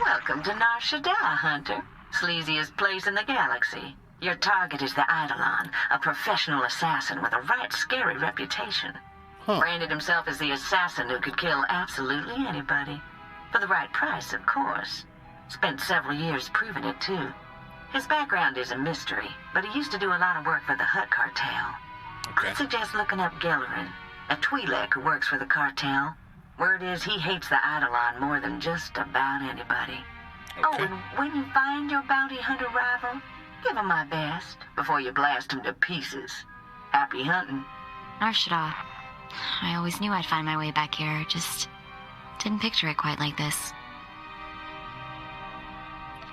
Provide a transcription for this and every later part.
Welcome to Nar Shaddaa, Hunter. Sleaziest place in the galaxy. Your target is the Eidolon, a professional assassin with a right scary reputation. Branded himself as the assassin who could kill absolutely anybody. For the right price, of course. Spent several years proving it, too. His background is a mystery, but he used to do a lot of work for the Hutt cartel. Okay. I'd suggest looking up Gamerman, a Twi'lek who works for the cartel. Word is he hates the Eidolon more than just about anybody. Okay. Oh, and when you find your bounty hunter rival, give him my best before you blast him to pieces. Happy hunting. Nar Shaddaa. I always knew I'd find my way back here, just didn't picture it quite like this.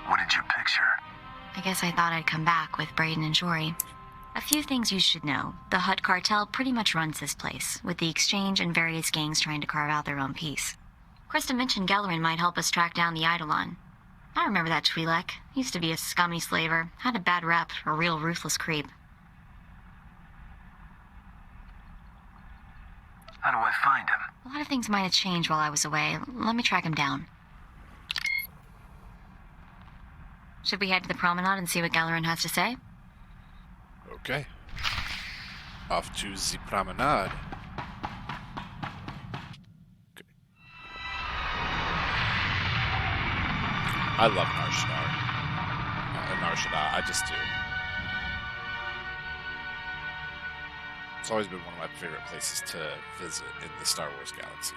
What did you picture? I guess I thought I'd come back with Brayden and Jory. A few things you should know. The Hutt cartel pretty much runs this place, with the Exchange and various gangs trying to carve out their own piece. Krista mentioned Galerman might help us track down the Eidolon. I remember that Twi'lek. Used to be a scummy slaver, had a bad rep, a real ruthless creep. How do I find him? A lot of things might have changed while I was away. Let me track him down. Should we head to the promenade and see what Galerman has to say? Okay. Off to the promenade. Okay. I love Nar Shaddaa. Nar Shaddaa, I just do. It's always been one of my favorite places to visit in the Star Wars galaxy.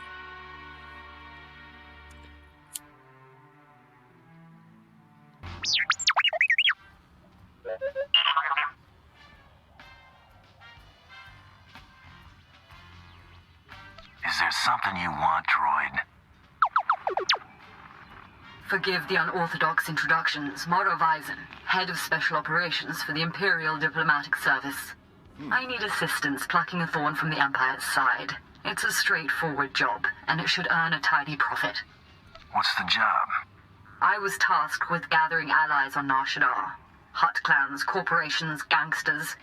Is there something you want, droid? Forgive the unorthodox introductions. Moro Vizon, head of special operations for the Imperial Diplomatic Service. I need assistance plucking a thorn from the Empire's side. It's a straightforward job, and it should earn a tidy profit. What's the job? I was tasked with gathering allies on Nar Shaddaa. Hutt clans, corporations, gangsters.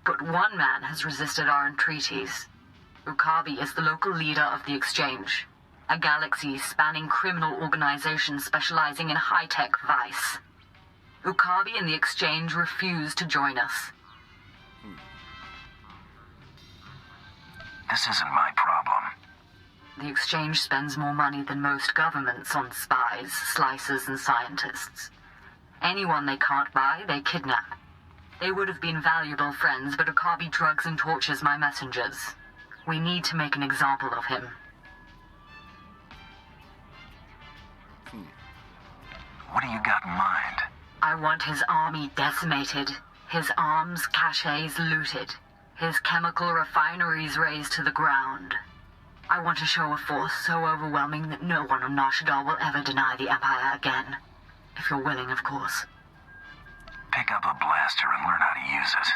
But one man has resisted our entreaties. Ukabi is the local leader of the Exchange, a galaxy-spanning criminal organization specializing in high-tech vice. Ukabi and the Exchange refuse to join us. This isn't my problem. The Exchange spends more money than most governments on spies, slicers, and scientists. Anyone they can't buy, they kidnap. They would have been valuable friends, but Ukabi drugs and tortures my messengers. We need to make an example of him. What do you got in mind? I want his army decimated, his arms caches looted, his chemical refineries razed to the ground. I want to show a force so overwhelming that no one on Nar Shaddaa will ever deny the Empire again. If you're willing, of course. Pick up a blaster and learn how to use it.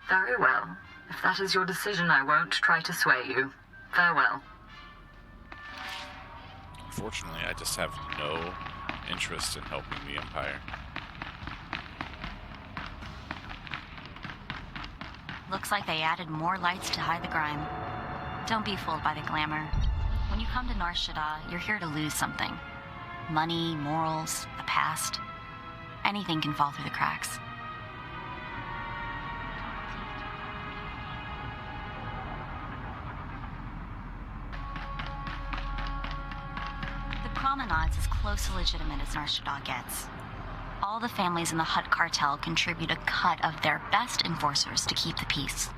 Very well. If that is your decision, I won't try to sway you. Farewell. Unfortunately, I just have no interest in helping the Empire. Looks like they added more lights to hide the grime. Don't be fooled by the glamour. When you come to Nar Shaddaa, you're here to lose something. Money, morals, the past. Anything can fall through the cracks. The promenade's as close to legitimate as Nar Shaddaa gets. All the families in the Hutt cartel contribute a cut of their best enforcers to keep the peace.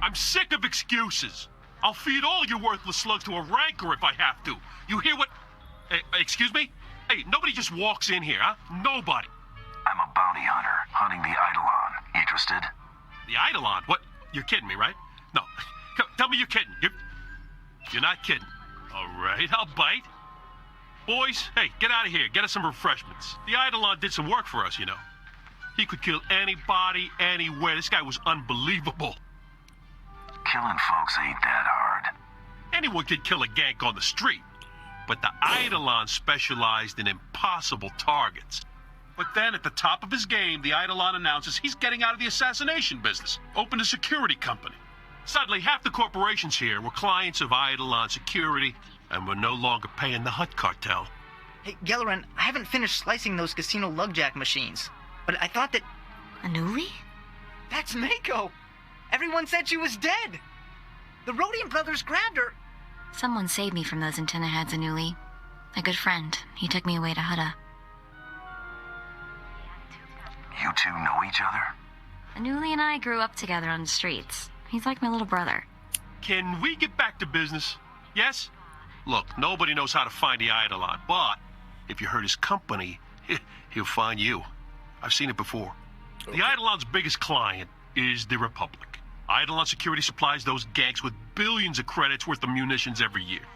I'm sick of excuses. I'll feed all you worthless slugs to a rancor if I have to. You hear what... excuse me? Hey, nobody just walks in here, huh? Nobody. I'm a bounty hunter, hunting the Eidolon. Interested? The Eidolon? What? You're kidding me, right? No. Tell me you're kidding. You're not kidding. All right, I'll bite. Boys, hey, get out of here. Get us some refreshments. The Eidolon did some work for us, you know. He could kill anybody, anywhere. This guy was unbelievable. Killing folks ain't that hard. Anyone could kill a gank on the street. But the Eidolon specialized in impossible targets. But then at the top of his game, the Eidolon announces he's getting out of the assassination business. Opened a security company. Suddenly, half the corporations here were clients of Eidolon Security, and we're no longer paying the Hut Cartel. Hey, Galerman, I haven't finished slicing those casino lugjack machines. But I thought that... Anuli? That's Mako! Everyone said she was dead! The Rhodium brothers grabbed her! Someone saved me from those antenna heads, Anuli. A good friend. He took me away to Hutta. You two know each other? Anuli and I grew up together on the streets. He's like my little brother. Can we get back to business? Yes? Look, nobody knows how to find the Eidolon, but if you hurt his company, he'll find you. I've seen it before. Okay. The Eidolon's biggest client is the Republic. Eidolon Security supplies those gangs with billions of credits worth of munitions every year.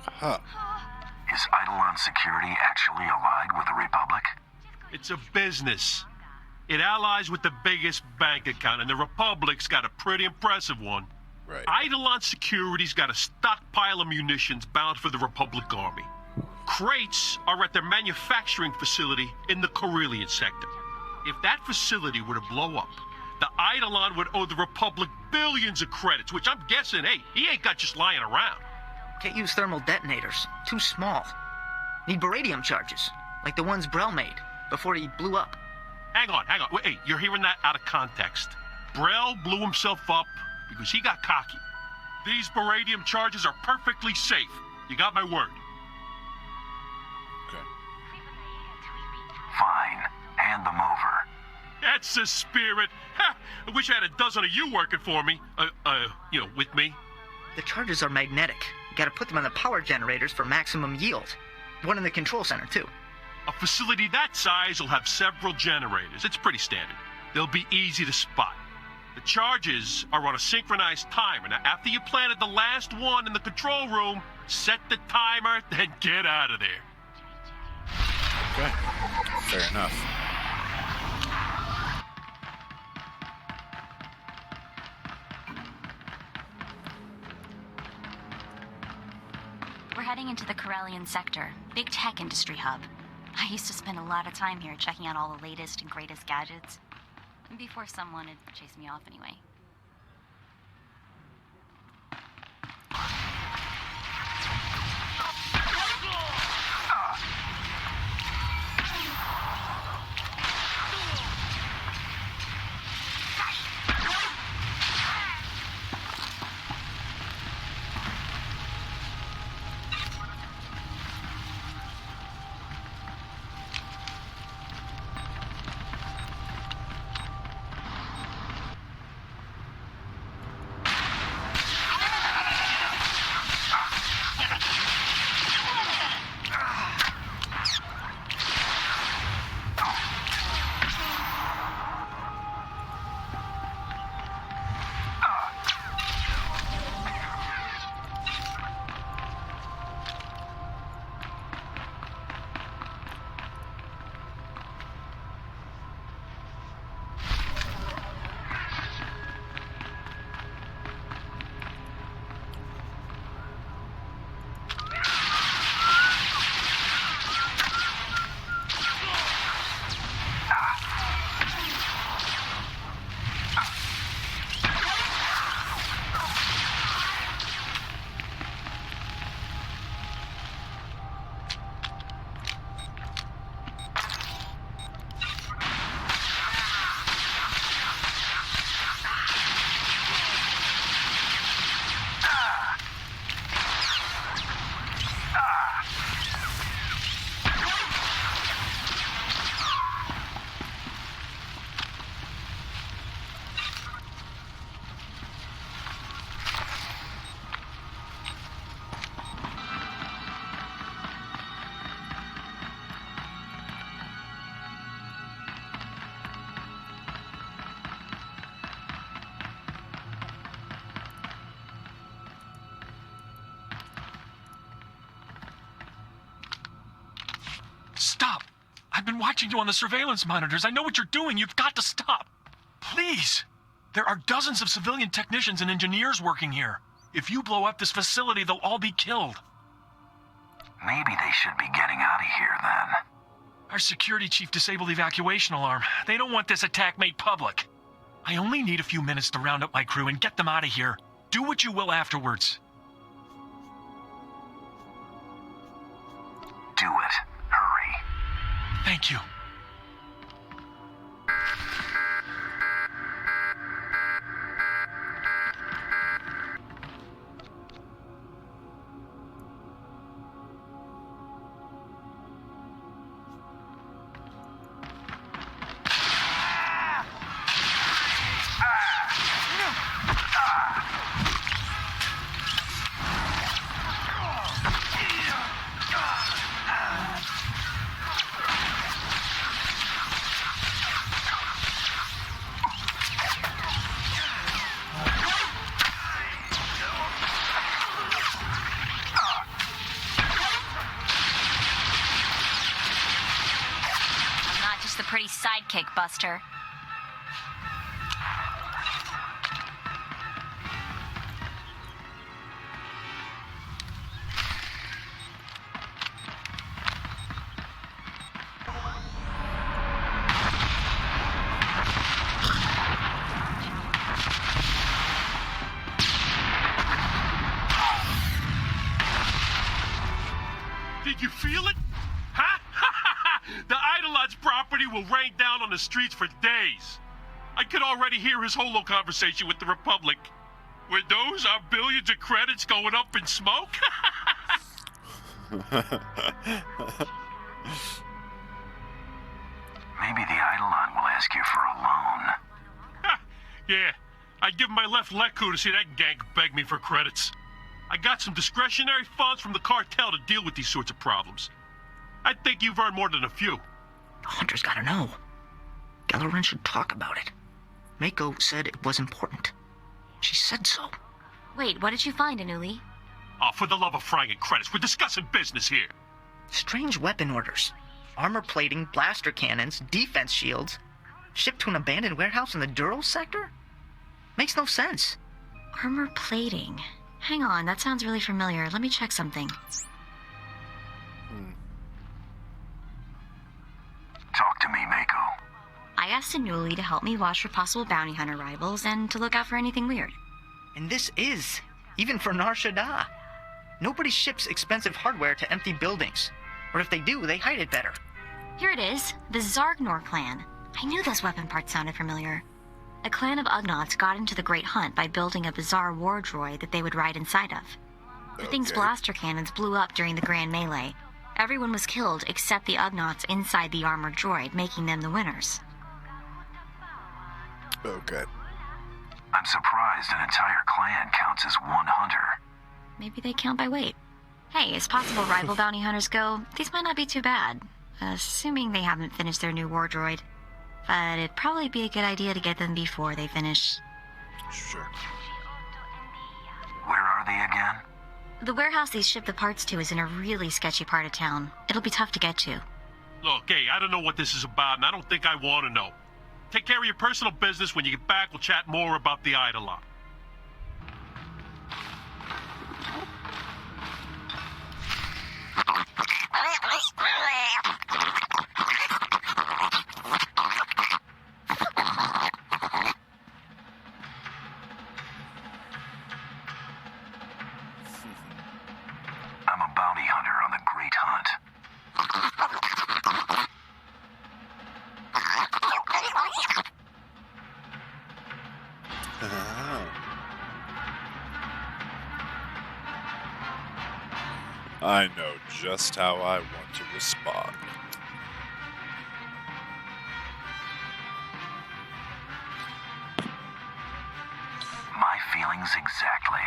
Huh. Is Eidolon Security actually allied with the Republic? It's a business. It allies with the biggest bank account, and the Republic's got a pretty impressive one. Right. Eidolon Security's got a stockpile of munitions bound for the Republic Army. Crates are at their manufacturing facility in the Carillion sector. If that facility were to blow up, the Eidolon would owe the Republic billions of credits, which I'm guessing, hey, he ain't got just lying around. Can't use thermal detonators. Too small. Need baradium charges, like the ones Brel made, before he blew up. Hang on. Wait, hey, you're hearing that out of context. Brel blew himself up because he got cocky. These baradium charges are perfectly safe. You got my word. Okay. Fine. Hand them over. That's the spirit. Ha! I wish I had a dozen of you working for me. With me. The charges are magnetic. You gotta put them on the power generators for maximum yield. One in the control center, too. A facility that size will have several generators. It's pretty standard. They'll be easy to spot. The charges are on a synchronized timer. Now, after you planted the last one in the control room, set the timer, then get out of there. Okay. Fair enough. We're heading into the Carillion sector, big tech industry hub. I used to spend a lot of time here checking out all the latest and greatest gadgets. Before someone had chased me off anyway. Stop. I've been watching you on the surveillance monitors. I know what you're doing. You've got to stop. Please. There are dozens of civilian technicians and engineers working here. If you blow up this facility, they'll all be killed. Maybe they should be getting out of here then. Our security chief disabled the evacuation alarm. They don't want this attack made public. I only need a few minutes to round up my crew and get them out of here. Do what you will afterwards. Do it. Hurry. Thank you. The pretty sidekick, Buster. Did you feel it? Huh? The Eidolon's property will rain down on the streets for days. I could already hear his holo conversation with the Republic. Were those our billions of credits going up in smoke? Maybe the Eidolon will ask you for a loan. Yeah, I'd give my left leku to see that gank beg me for credits. I got some discretionary funds from the cartel to deal with these sorts of problems. I think you've earned more than a few. The Hunter's gotta know. Galerman should talk about it. Mako said it was important. She said so. Wait, what did you find, Anuli? Oh, for the love of frying and credits, we're discussing business here. Strange weapon orders. Armor plating, blaster cannons, defense shields. Shipped to an abandoned warehouse in the Duro sector? Makes no sense. Armor plating. Hang on, that sounds really familiar. Let me check something. Talk to me, Mako. I asked Anuli to help me watch for possible bounty hunter rivals and to look out for anything weird. And this is, even for Nar Shaddaa. Nobody ships expensive hardware to empty buildings. Or if they do, they hide it better. Here it is, the Zargnor clan. I knew those weapon parts sounded familiar. A clan of Ugnaughts got into the Great Hunt by building a bizarre war droid that they would ride inside of. The thing's blaster cannons blew up during the Grand Melee. Everyone was killed except the Ugnaughts inside the armored droid, making them the winners. Okay. I'm surprised an entire clan counts as one hunter. Maybe they count by weight. Hey, as possible rival bounty hunters go, these might not be too bad. Assuming they haven't finished their new war droid. But it'd probably be a good idea to get them before they finish. Sure. Where are they again? The warehouse they ship the parts to is in a really sketchy part of town. It'll be tough to get to. Look, hey, I don't know what this is about, and I don't think I want to know. Take care of your personal business. When you get back, we'll chat more about the Eidolon. I'm a bounty hunter on the Great Hunt. I know just how I want to respond. My feelings exactly.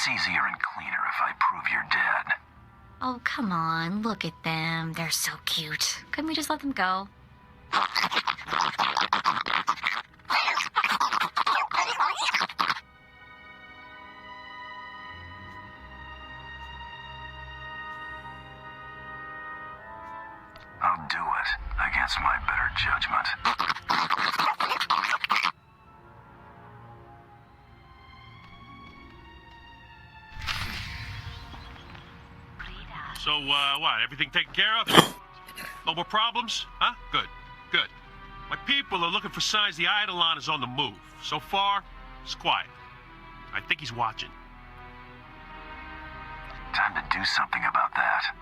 It's easier and cleaner if I prove you're dead. Oh, come on. Look at them. They're so cute. Couldn't we just let them go? I'll do it against my better judgment. So, what? Everything taken care of? No more problems? Huh? Good. Good. My people are looking for signs the Eidolon is on the move. So far, it's quiet. I think he's watching. Time to do something about that.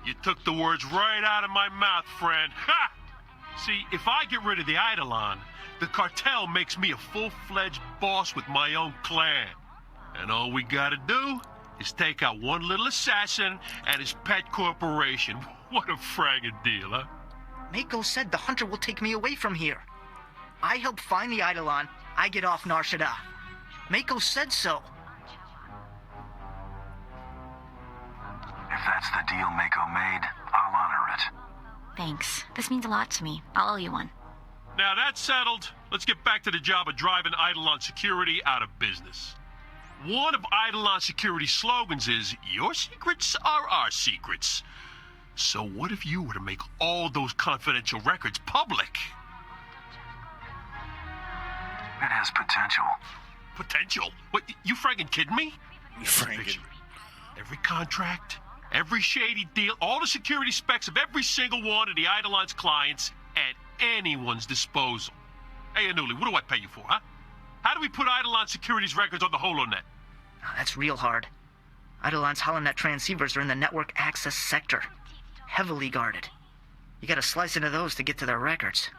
You took the words right out of my mouth, friend. Ha! See, if I get rid of the Eidolon, the cartel makes me a full-fledged boss with my own clan. And all we gotta do is take out one little assassin and his pet corporation. What a fragging deal, huh? Mako said the hunter will take me away from here. I help find the Eidolon, I get off Nar Shaddaa. Mako said so. If that's the deal Mako made, I'll honor it. Thanks. This means a lot to me. I'll owe you one. Now that's settled. Let's get back to the job of driving Eidolon Security out of business. One of Eidolon Security's slogans is, "Your secrets are our secrets." So what if you were to make all those confidential records public? It has potential. Potential? What, you fragging kidding me? You fragging. Picture every contract, every shady deal, all the security specs of every single one of the Eidolon's clients at anyone's disposal. Hey, Anuli, what do I pay you for, huh? How do we put Eidolon Security's records on the HoloNet? Oh, that's real hard. Eidolon's HoloNet transceivers are in the network access sector. Heavily guarded. You gotta slice into those to get to their records.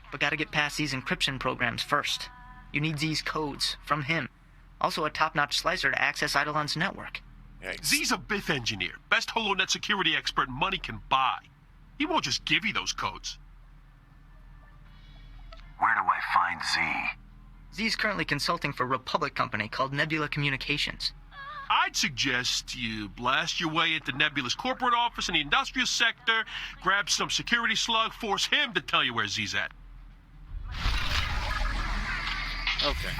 But gotta get past these encryption programs first. You need Z's codes from him. Also a top-notch slicer to access Eidolon's network. Yikes. Z's a Bith engineer, best HoloNet security expert money can buy. He won't just give you those codes. Where do I find Z? Z's currently consulting for a Republic company called Nebula Communications. I'd suggest you blast your way into Nebula's corporate office in the industrial sector, grab some security slug, force him to tell you where Z's at. Okay.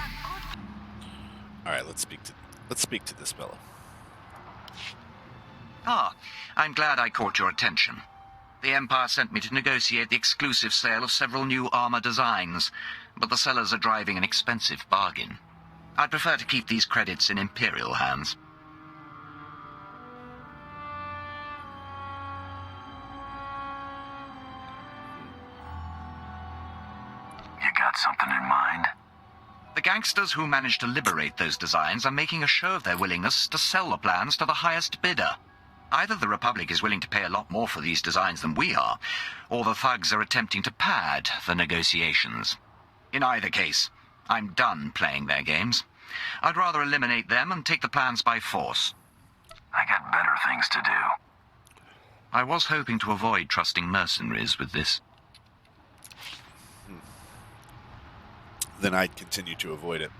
All right, let's speak to this fellow. Ah, I'm glad I caught your attention. The Empire sent me to negotiate the exclusive sale of several new armor designs, but the sellers are driving an expensive bargain. I'd prefer to keep these credits in Imperial hands. You got something in mind? The gangsters who managed to liberate those designs are making a show of their willingness to sell the plans to the highest bidder. Either the Republic is willing to pay a lot more for these designs than we are, or the thugs are attempting to pad the negotiations. In either case, I'm done playing their games. I'd rather eliminate them and take the plans by force. I got better things to do. I was hoping to avoid trusting mercenaries with this. Then I'd continue to avoid it.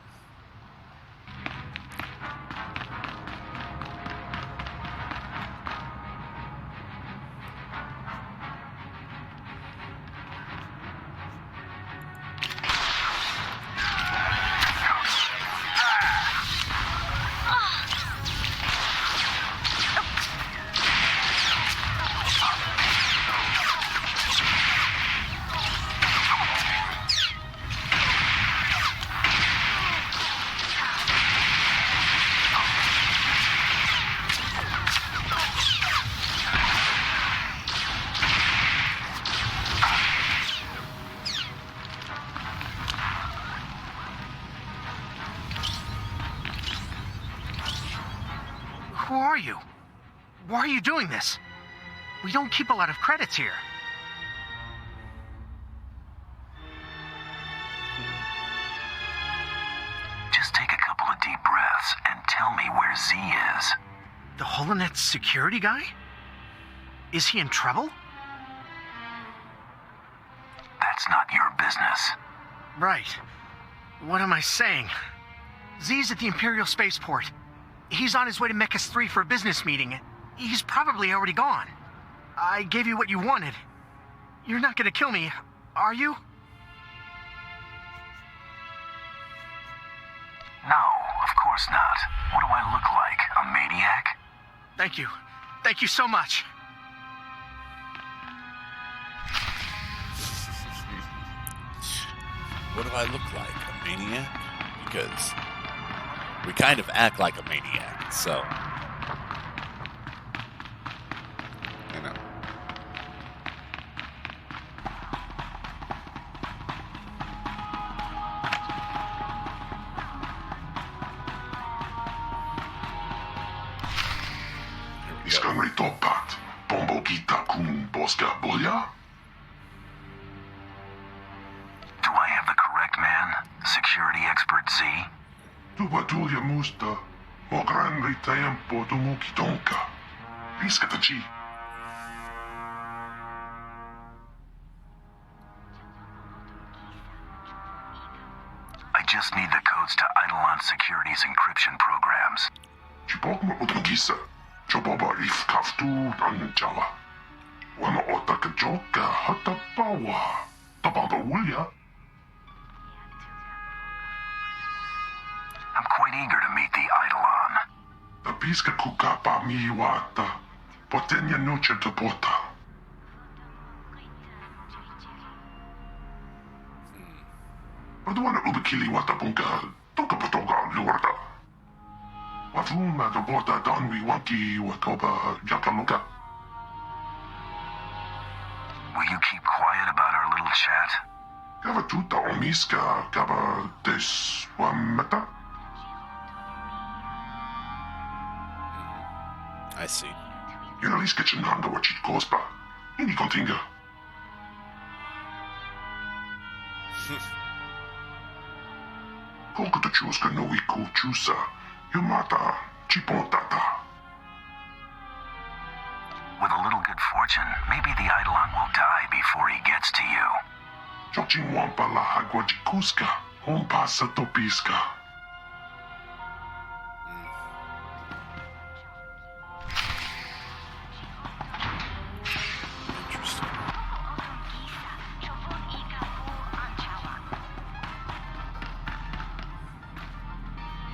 Who are you? Why are you doing this? We don't keep a lot of credits here. Just take a couple of deep breaths and tell me where Z is. The HoloNet security guy? Is he in trouble? That's not your business. Right. What am I saying? Z's at the Imperial spaceport. He's on his way to Mechas 3 for a business meeting. He's probably already gone. I gave you what you wanted. You're not gonna kill me, are you? No, of course not. What do I look like? A maniac? Thank you. Thank you so much. What do I look like? A maniac? Because we kind of act like a maniac, so. You know. Iskan ritopat, bombo kita kung boska bolya? Do I have the correct man? Security expert Z? Tubatulia musta, mogran ritempo tumukitonka. Iskatachi. I just need the codes to Eidolon Security's encryption programs. Chipokma utangisa, choboba if kaftu anjala. Wana otaka joka hatapawa, tababa ulya. I'm quite eager to meet the Eidolon. The piska kukapa miwata, potenya noche de pota. Paduana ubikili wata bunga, toka potoga lurda. Wafuma de bota donwi wanki wakoba yakaloka. Will you keep quiet about our little chat? Gava tuta omiska, gava des wameta. I see. Yunaliska chinanga wachit kospa. Ini kontinga. Kolko to chuska no iku chusa. Yumata chipontata. With a little good fortune, maybe the Eidolon will die before he gets to you. Chochin wampa la hagwajikuska. Ompasa topiska.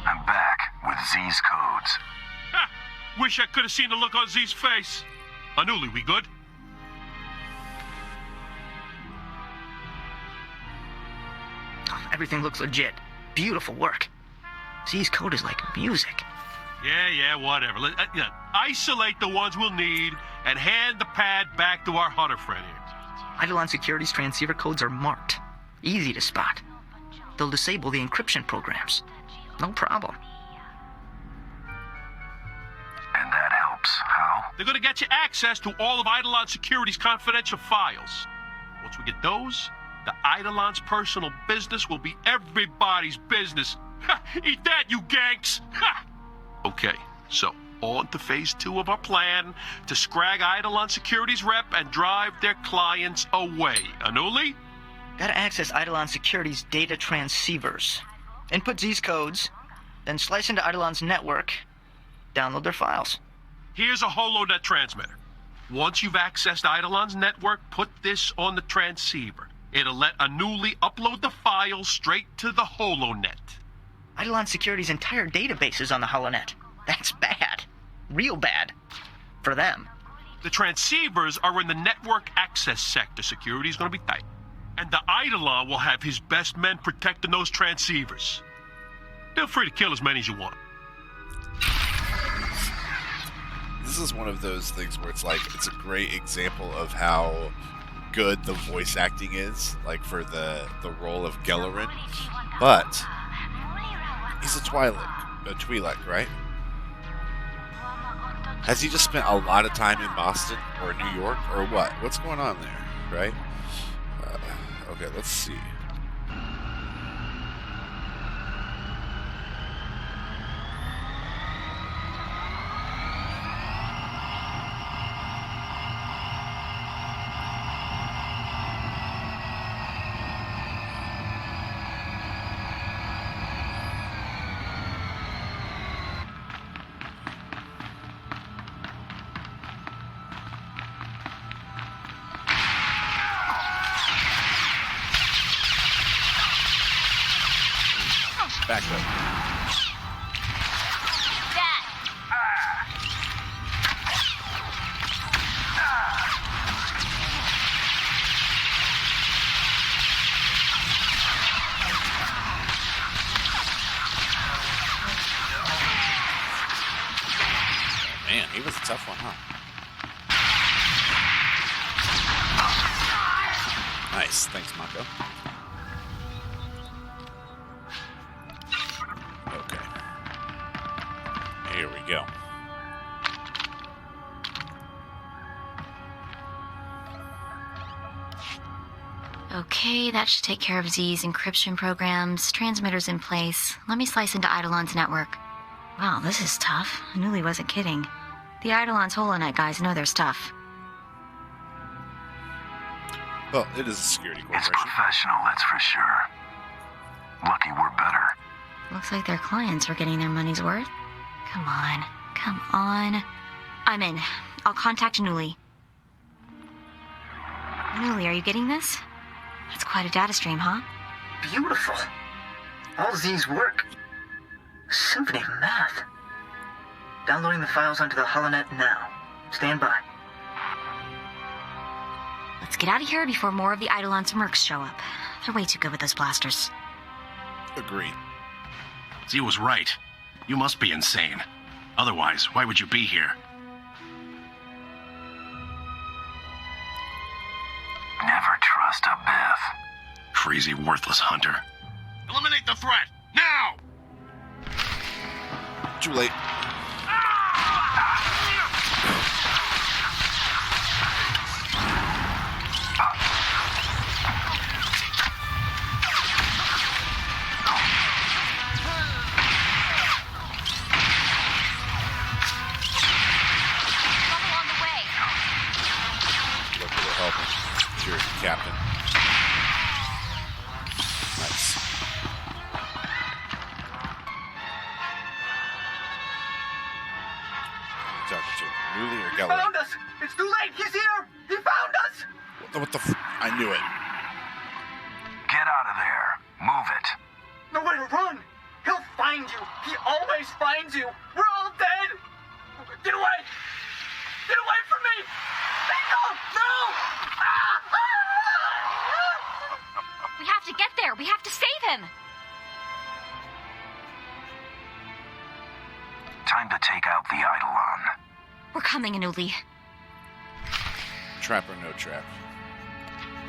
I'm back with Z's codes. Ha! Wish I could have seen the look on Z's face. Anuli, we good? Everything looks legit. Beautiful work. Z's code is like music. Yeah, whatever. Isolate the ones we'll need and hand the pad back to our hunter friend here. Eidolon Security's transceiver codes are marked. Easy to spot. They'll disable the encryption programs. No problem. And that helps. How? They're going to get you access to all of Eidolon Security's confidential files. Once we get those, the Eidolon's personal business will be everybody's business. Ha! Eat that, you ganks! Ha! Okay, so on to phase 2 of our plan to scrag Eidolon Security's rep and drive their clients away. Anuli? Gotta access Eidolon Security's data transceivers. Input Z's codes, then slice into Eidolon's network, download their files. Here's a HoloNet transmitter. Once you've accessed Eidolon's network, put this on the transceiver. It'll let Anuli upload the files straight to the HoloNet. Eidolon Security's entire database is on the HoloNet. That's bad. Real bad. For them. The transceivers are in the network access sector. Security's gonna be tight. And the Eidolon will have his best men protecting those transceivers. Feel free to kill as many as you want. This is one of those things where it's like, it's a great example of how good the voice acting is, like for the role of Gamerman. But he's a Twi'lek, right? Has he just spent a lot of time in Boston or New York or what? What's going on there, right? Okay, let's see. Back up. Dad! Man, he was a tough one, huh? Nice. Thanks, Mako. Okay. Here we go. Okay, that should take care of Z's encryption programs, transmitters in place. Let me slice into Eidolon's network. Wow, this is tough. I knew he wasn't kidding. The Eidolon's Holonet guys know their stuff. Well, it is a security It's corporation. professional, that's for sure. Lucky we're better. Looks like their clients are getting their money's worth. Come on. Come on. I'm in. I'll contact Newly. Newly, are you getting this? That's quite a data stream, huh? Beautiful. All Z's work. A symphony of math. Downloading the files onto the Holonet now. Stand by. Let's get out of here before more of the Eidolon's mercs show up. They're way too good with those blasters. Agreed. Z was right. You must be insane. Otherwise, why would you be here? Never trust a Beth. Crazy, worthless hunter. Eliminate the threat! Now! Too late. Captain. Nice. Talking to Newly or Geller? Found us! It's too late! He's here! He found us! What the I knew it. Get out of there. Move it. Nowhere to run! He'll find you! He always finds you! We're all dead! Get away! Get away from me! Mako! No! We have to get there. We have to save him. Time to take out the Eidolon. We're coming, Anuli. Trap or no trap?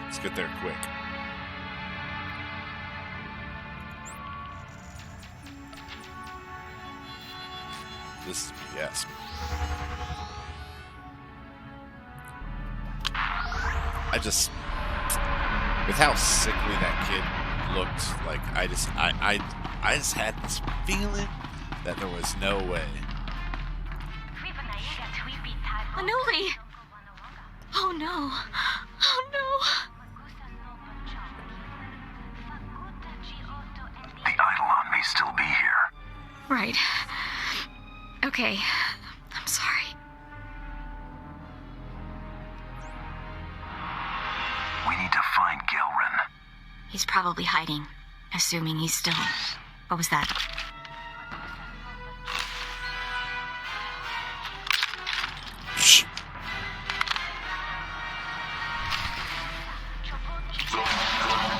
Let's get there quick. This is BS. With how sickly that kid looked, like I just had this feeling that there was no way. Anuli! Oh no. Oh no. The Eidolon may still be here. Right. Okay. I'm sorry. We need to find Gamerman. He's probably hiding, assuming he's still... What was that? Shh.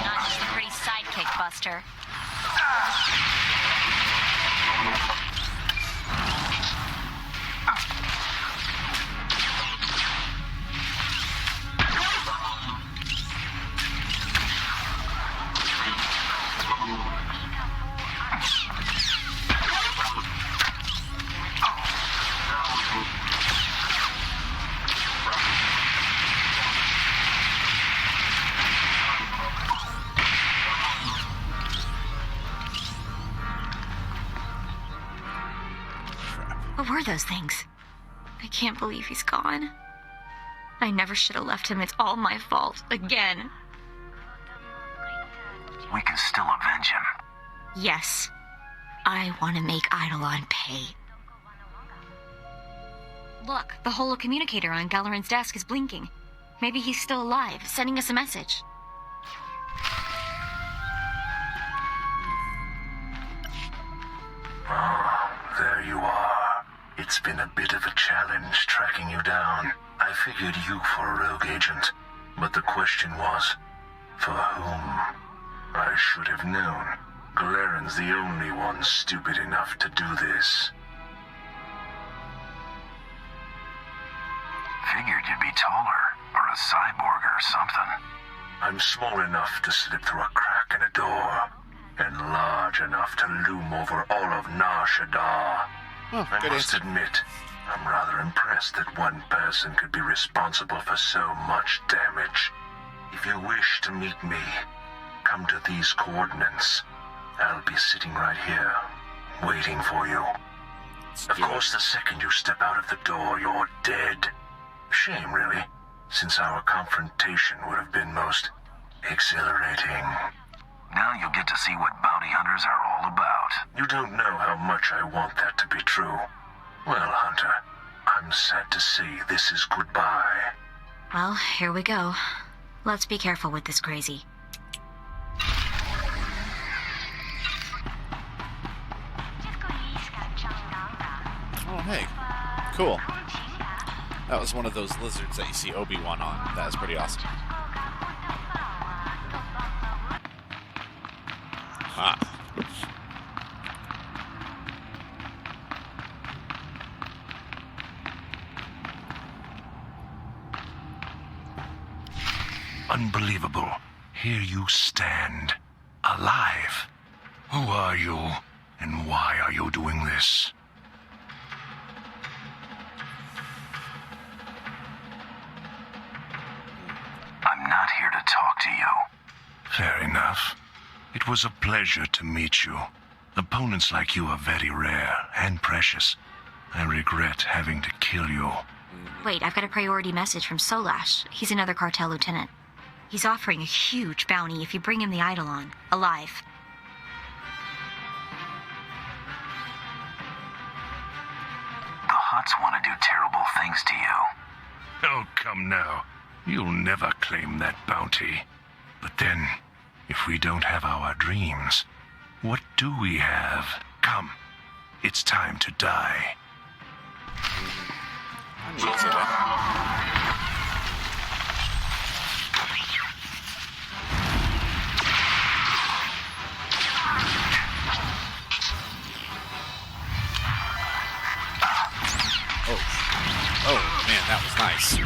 Not just a pretty sidekick, Buster. What were those things? I can't believe he's gone. I never should have left him. It's all my fault. Again. We can still avenge him. Yes. I want to make Eidolon pay. Look, the holocommunicator on Galleron's desk is blinking. Maybe he's still alive, sending us a message. Ah, there you are. It's been a bit of a challenge tracking you down. I figured you for a rogue agent, but the question was, for whom? I should have known. Galeran's the only one stupid enough to do this. Figured you'd be taller, or a cyborg or something. I'm small enough to slip through a crack in a door, and large enough to loom over all of Nar Shaddaa. Oh, I must admit, I'm rather impressed that one person could be responsible for so much damage. If you wish to meet me, come to these coordinates. I'll be sitting right here, waiting for you. Of course, the second you step out of the door, you're dead. Shame, really, since our confrontation would have been most exhilarating. Now you'll get to see what bounty hunters are all about. You don't know how much I want that to be true. Well, Hunter, I'm sad to say this is goodbye. Well, here we go. Let's be careful with this crazy. Oh, hey. Cool. That was one of those lizards that you see Obi-Wan on. That was pretty awesome. Ah. Unbelievable. Here you stand, alive. Who are you, and why are you doing this? I'm not here to talk to you. Fair enough. It was a pleasure to meet you. Opponents like you are very rare and precious. I regret having to kill you. Wait, I've got a priority message from Solash. He's another cartel lieutenant. He's offering a huge bounty if you bring him the Eidolon, alive. The Hutts want to do terrible things to you. Oh, come now. You'll never claim that bounty. But then, if we don't have our dreams, what do we have? Come, it's time to die. I need to see that. Oh, man, that was nice.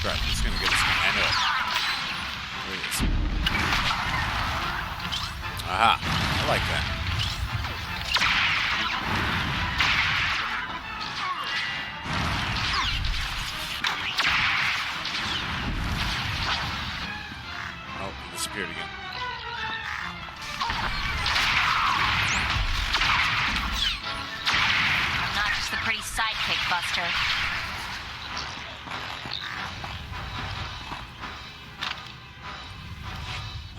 Right, he's gonna get us. I know it. There he is. Aha, I like that. Oh, he disappeared again. I'm not just the pretty sidekick, Buster.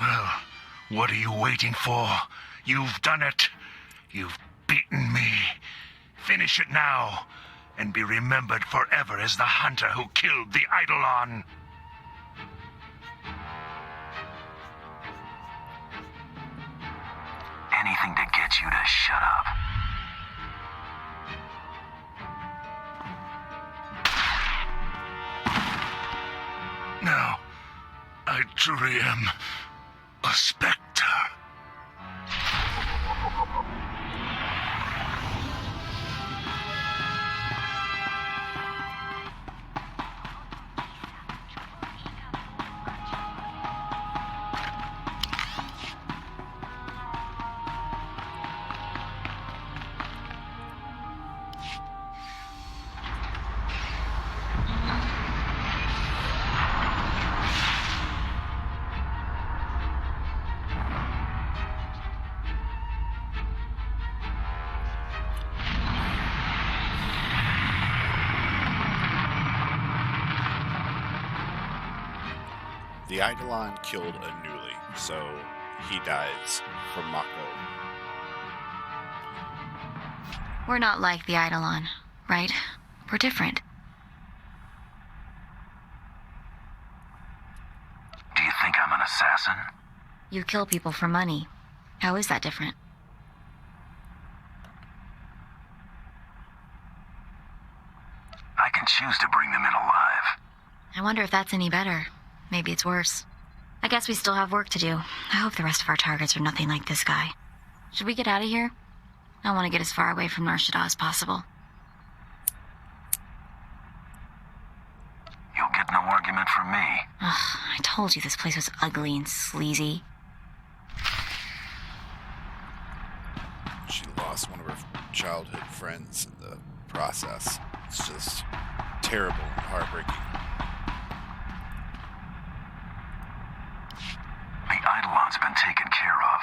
Well, what are you waiting for? You've done it. You've beaten me. Finish it now, and be remembered forever as the hunter who killed the Eidolon. Anything to get you to shut up. Now, I truly am a specter. The Eidolon killed Anuli, so he dies from Mako. We're not like the Eidolon, right? We're different. Do you think I'm an assassin? You kill people for money. How is that different? I can choose to bring them in alive. I wonder if that's any better. Maybe it's worse. I guess we still have work to do. I hope the rest of our targets are nothing like this guy. Should we get out of here? I want to get as far away from Nar Shaddaa as possible. You'll get no argument from me. Ugh, I told you this place was ugly and sleazy. She lost one of her childhood friends in the process. It's just terrible and heartbreaking. The Eidolon's been taken care of.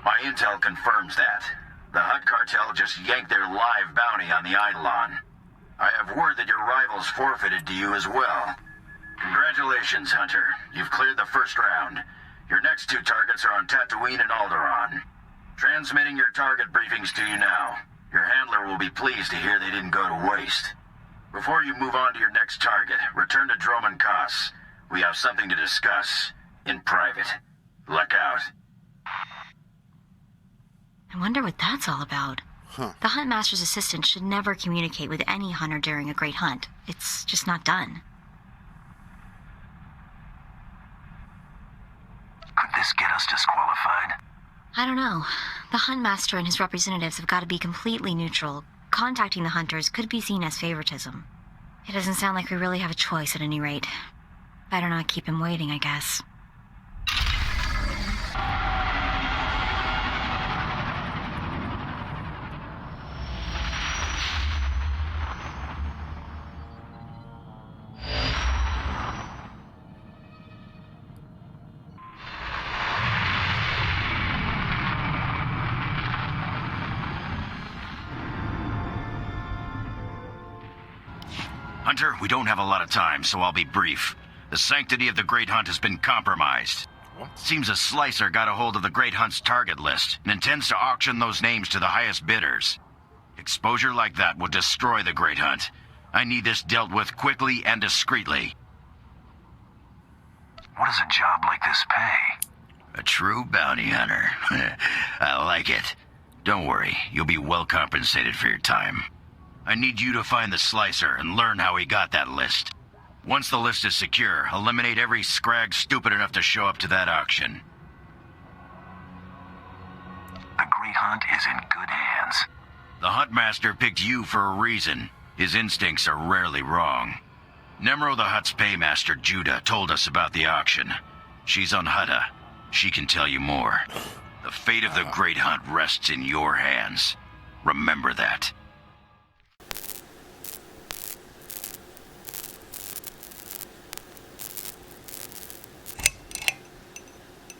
My intel confirms that. The Hutt cartel just yanked their live bounty on the Eidolon. I have word that your rivals forfeited to you as well. Congratulations, Hunter. You've cleared the first round. Your next two targets are on Tatooine and Alderaan. Transmitting your target briefings to you now. Your handler will be pleased to hear they didn't go to waste. Before you move on to your next target, return to Droman Kaas. We have something to discuss. In private. Luck out. I wonder what that's all about. Huh. The Huntmaster's assistant should never communicate with any hunter during a great hunt. It's just not done. Could this get us disqualified? I don't know. The Huntmaster and his representatives have got to be completely neutral. Contacting the hunters could be seen as favoritism. It doesn't sound like we really have a choice at any rate. Better not keep him waiting, I guess. Hunter, we don't have a lot of time, so I'll be brief. The sanctity of the Great Hunt has been compromised. What? Seems a slicer got a hold of the Great Hunt's target list and intends to auction those names to the highest bidders. Exposure like that will destroy the Great Hunt. I need this dealt with quickly and discreetly. What does a job like this pay? A true bounty hunter. I like it. Don't worry, you'll be well compensated for your time. I need you to find the slicer and learn how he got that list. Once the list is secure, eliminate every scrag stupid enough to show up to that auction. The Great Hunt is in good hands. The Huntmaster picked you for a reason. His instincts are rarely wrong. Nemro the Hutt's paymaster, Judah, told us about the auction. She's on Hutta. She can tell you more. The fate of the Great Hunt rests in your hands. Remember that.